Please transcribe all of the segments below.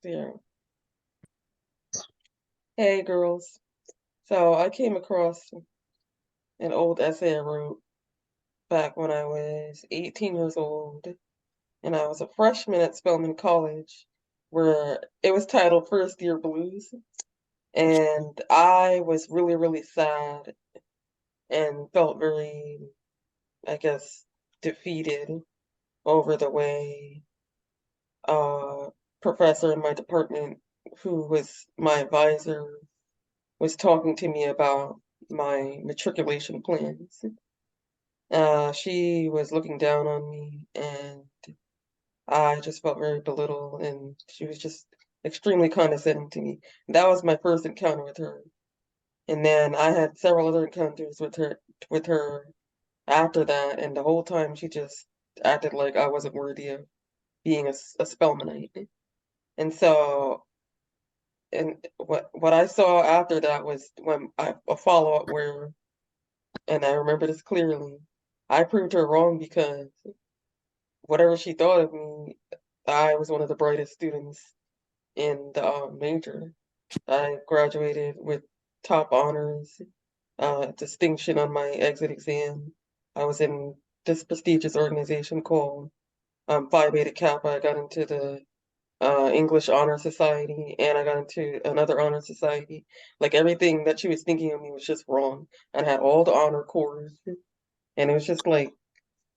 Yeah. Hey, girls. So I came across an old essay I wrote back when I was 18 years old, and I was a freshman at Spelman College, where it was titled First Year Blues. And I was really, really sad and felt very, I guess, defeated over the way a professor in my department, who was my advisor, was talking to me about my matriculation plans. She was looking down on me, and I just felt very belittled, and she was just extremely condescending to me. That was my first encounter with her. And then I had several other encounters with her after that, and the whole time she just acted like I wasn't worthy of being a Spelmanite. And so, and what I saw after that was a follow-up where, and I remember this clearly, I proved her wrong because whatever she thought of me, I was one of the brightest students in the major. I graduated with top honors, distinction on my exit exam. I was in this prestigious organization called Phi Beta Kappa. I got into the English Honor Society, and I got into another honor society. Like everything that she was thinking of me was just wrong. I had all the honor corps, and it was just like,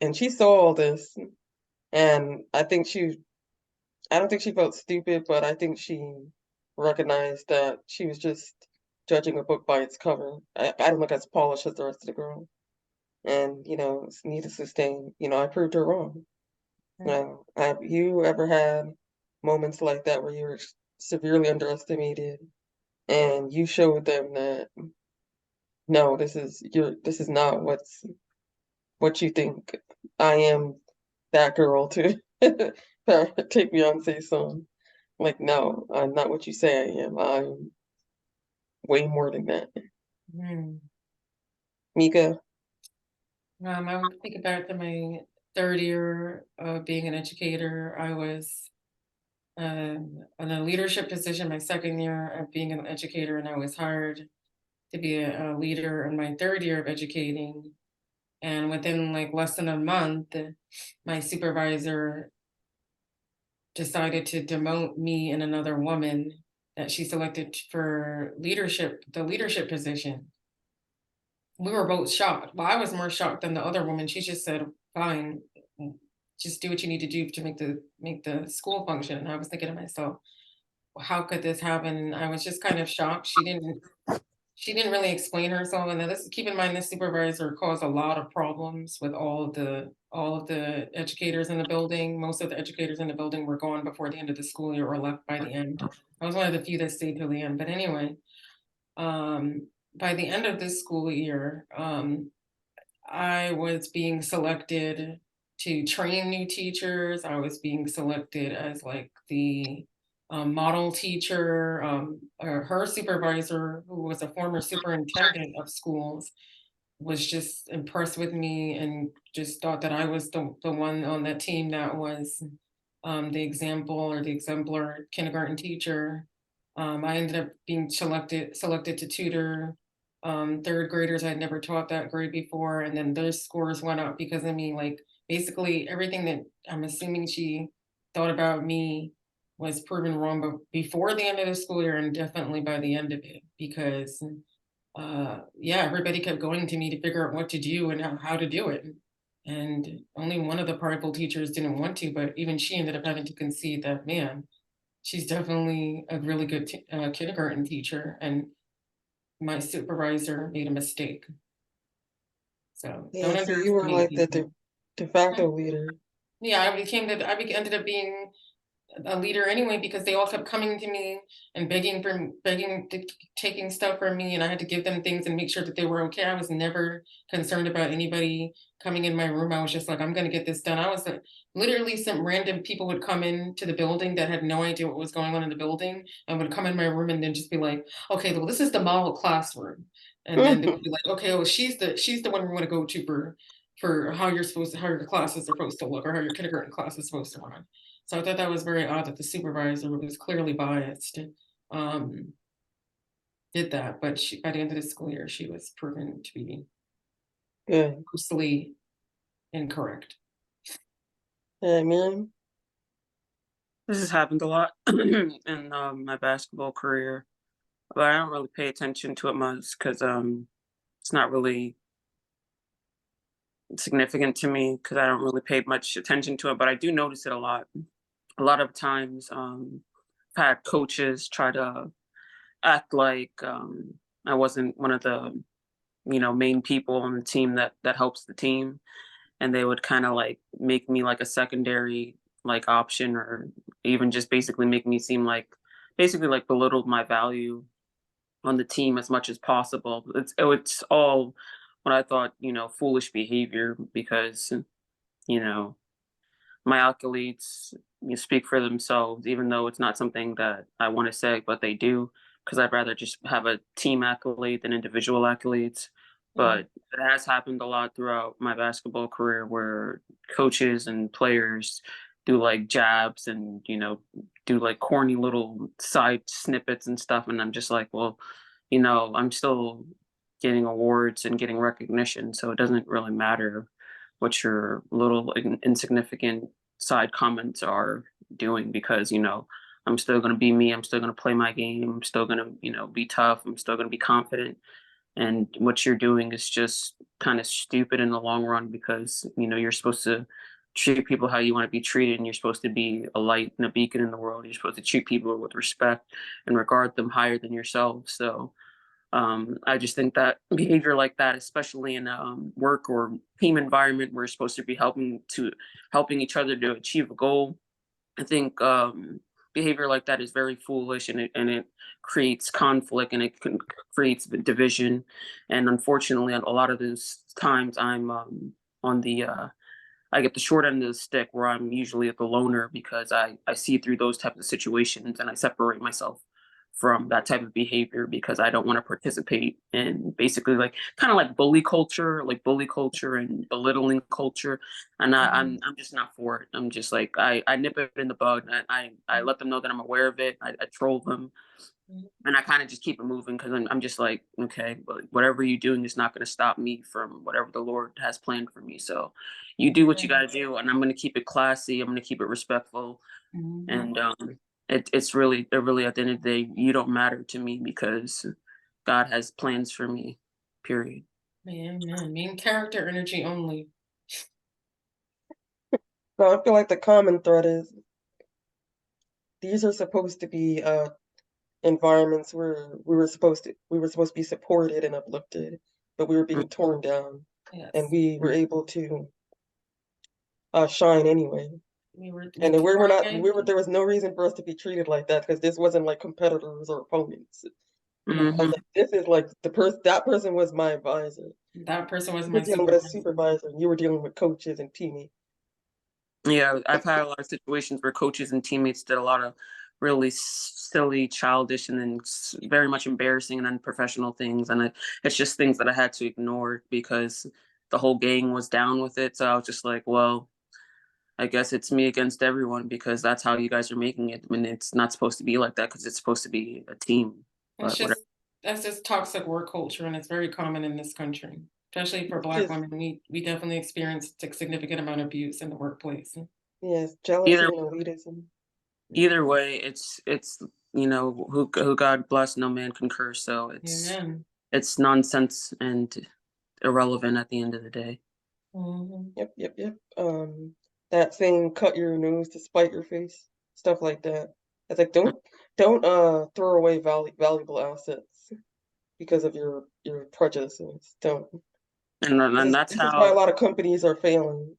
and she saw all this, and I don't think she felt stupid, but I think she recognized that she was just judging a book by its cover. I don't look as polished as the rest of the girl. And, needless to say, I proved her wrong. Have you ever had moments like that where you were severely underestimated and you showed them that no, this is not what you think. I am that girl to take Beyonce song. Like, no, I'm not what you say I am. I'm way more than that. Hmm. Mika, I would think about my third year of being an educator. I was in a leadership position my second year of being an educator, and I was hired to be a leader in my third year of educating. And within like less than a month, my supervisor decided to demote me and another woman that she selected for the leadership position. We were both shocked. Well, I was more shocked than the other woman. She just said, "Fine, just do what you need to do to make the school function." And I was thinking to myself, how could this happen? I was just kind of shocked. She didn't really explain herself. And then this keep in mind this supervisor caused a lot of problems with all of the educators in the building. Most of the educators in the building were gone before the end of the school year or left by the end. I was one of the few that stayed till the end. But anyway, by the end of this school year, I was being selected to train new teachers. I was being selected as like the model teacher. Her supervisor, who was a former superintendent of schools, was just impressed with me and just thought that I was the one on that team that was the example or the exemplar kindergarten teacher. I ended up being selected to tutor third graders. I'd never taught that grade before, and then their scores went up because of me. Like basically everything that I'm assuming she thought about me was proven wrong, but before the end of the school year and definitely by the end of it, because yeah, everybody kept going to me to figure out what to do and how to do it. And only one of the prideful teachers didn't want to, but even she ended up having to concede that, man, she's definitely a really good kindergarten teacher. And my supervisor made a mistake. So yeah, don't so you were underestimate like the people. de facto leader. Yeah, ended up being a leader anyway because they all kept coming to me and taking stuff from me, and I had to give them things and make sure that they were okay. I was never concerned about anybody coming in my room. I was just like, I'm going to get this done. I was like, literally, some random people would come into the building that had no idea what was going on in the building and would come in my room and then just be like, okay, well, this is the model classroom, and then they would be like, okay, well, she's the one we want to go to for how your class is supposed to look or how your kindergarten class is supposed to run. So I thought that was very odd that the supervisor, who was clearly biased, um, did that. But by the end of the school year, she was proven to be Good. grossly incorrect. Miriam? This has happened a lot in my basketball career, but I don't really pay attention to it much because it's not really significant to me because I don't really pay much attention to it. But I do notice it a lot. A lot of times, I've had coaches try to act like I wasn't one of the main people on the team that helps the team, and they would kind of like make me like a secondary like option, or even just basically make me seem like basically like belittled my value on the team as much as possible. It's all what I thought, foolish behavior, because you know my accolades speak for themselves, even though it's not something that I want to say, but they do, because I'd rather just have a team accolade than individual accolades. Mhm. But it has happened a lot throughout my basketball career where coaches and players do like jabs and, do like corny little side snippets and stuff. And I'm just like, well, I'm still getting awards and getting recognition. So it doesn't really matter what your little insignificant side comments are doing, because I'm still going to be me. I'm still going to play my game. I'm still going to be tough. I'm still going to be confident. And what you're doing is just kind of stupid in the long run, because you're supposed to treat people how you want to be treated, and you're supposed to be a light and a beacon in the world. You're supposed to treat people with respect and regard them higher than yourself. So I just think that behavior like that, especially in a work or team environment where you're supposed to be helping each other to achieve a goal, I think behavior like that is very foolish, and it creates conflict, and creates division. And unfortunately, a lot of those times I'm on the I get the short end of the stick, where I'm usually the loner, because I see through those types of situations, and I separate myself from that type of behavior, because I don't want to participate in basically like kind of like bully culture and belittling culture. And Mhm. I'm just not for it. I'm just like, I nip it in the bud. I let them know that I'm aware of it. I troll them, Mhm. and I kind of just keep it moving, because I'm just like, okay, but whatever you're doing is not going to stop me from whatever the Lord has planned for me. So you do what you got to do, and I'm going to keep it classy. I'm going to keep it respectful, Mhm. and it's really at the end of the day, you don't matter to me, because God has plans for me. Period. Amen. Main character energy only. So I feel like the common thread is these are supposed to be environments where we were supposed to be supported and uplifted, but we were being torn down, and Yes. we were able to shine anyway. We And then we're not tried. there was no reason for us to be treated like that, because this wasn't like competitors or opponents. I was Mm-hmm. like, this is like that person was my advisor. That person was You're my dealing with a supervisor. supervisor, and you were dealing with coaches and teammates. Yeah, I've had a lot of situations where coaches and teammates did a lot of really silly, childish, and then very much embarrassing and unprofessional things, and it's just things that I had to ignore because the whole gang was down with it. So I was just like, well, I guess it's me against everyone, because that's how you guys are making it. I mean, it's not supposed to be like that, because it's supposed to be a team. It's But whatever. just That's just toxic work culture, and it's very common in this country, especially for Black Just women. We definitely experienced a significant amount of abuse in the workplace. yes, jealousy Either and elitism. either way, it's who God bless, no man can curse. So Amen. it's nonsense and irrelevant at the end of the day. Mhm. Yep, yep, yep. That saying, "Cut your nose to spite your face," stuff like that. It's like don't throw away valuable assets because of your prejudices. Don't. And that's This is why a how lot of companies are failing.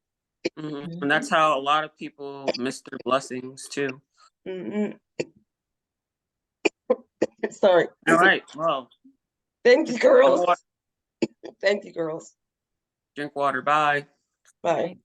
and that's Mhm. how a lot of people miss their blessings too. Mm-mm. Sorry. All right, well, Thank you, drink water. girls. Thank you, girls. Drink water. Bye. Bye. Right.